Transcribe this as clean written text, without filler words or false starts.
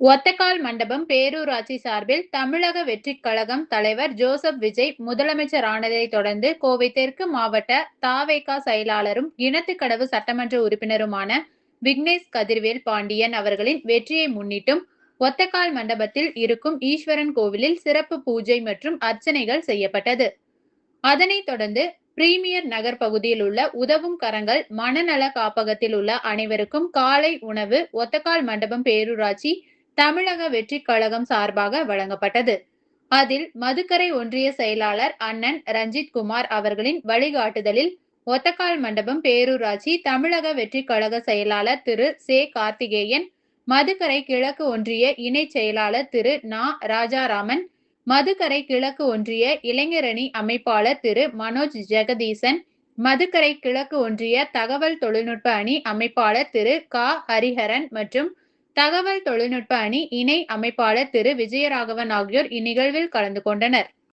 ஒத்தக்கால் மண்டபம் பேரூராட்சி சார்பில் தமிழக வெற்றிக் கழகம் தலைவர் ஜோசப் விஜய் முதலமைச்சர் ஆனதை தொடர்ந்து கோவை தெற்கு மாவட்ட தவேக செயலாளரும் கிணத்துக்கடவு சட்டமன்ற உறுப்பினருமான விக்னேஷ் கதிர்வேல் பாண்டியன் அவர்களின் வெற்றியை முன்னிட்டும் ஒத்தக்கால் மண்டபத்தில் இருக்கும் ஈஸ்வரன் கோவிலில் சிறப்பு பூஜை மற்றும் அர்ச்சனைகள் செய்யப்பட்டது. அதனைத் தொடர்ந்து பிரீமியர் நகர் பகுதியில் உள்ள உதவும் கரங்கள் மனநல காப்பகத்தில் உள்ள அனைவருக்கும் காலை உணவு ஒத்தக்கால் மண்டபம் பேரூராட்சி தமிழக வெற்றிக் கழகம் சார்பாக வழங்கப்பட்டது. அதில் மதுக்கரை ஒன்றிய செயலாளர் அண்ணன் ரஞ்சித் குமார் அவர்களின் வழிகாட்டுதலில் ஒத்தக்கால் மண்டபம் பேரூராட்சி தமிழக வெற்றிக் கழக செயலாளர் திரு சே கார்த்திகேயன், மதுக்கரை கிழக்கு ஒன்றிய இணை செயலாளர் திரு நா ராஜாராமன், மதுக்கரை கிழக்கு ஒன்றிய இளைஞரணி அமைப்பாளர் திரு மனோஜ் ஜெகதீசன், மதுக்கரை கிழக்கு ஒன்றிய தகவல் தொழில்நுட்ப அணி அமைப்பாளர் திரு க ஹரிஹரன் மற்றும் தகவல் தொழில்நுட்ப அணி இணை அமைப்பாளர் திரு விஜயராகவன் ஆகியோர் இந்நிகழ்வில் கலந்து கொண்டனர்.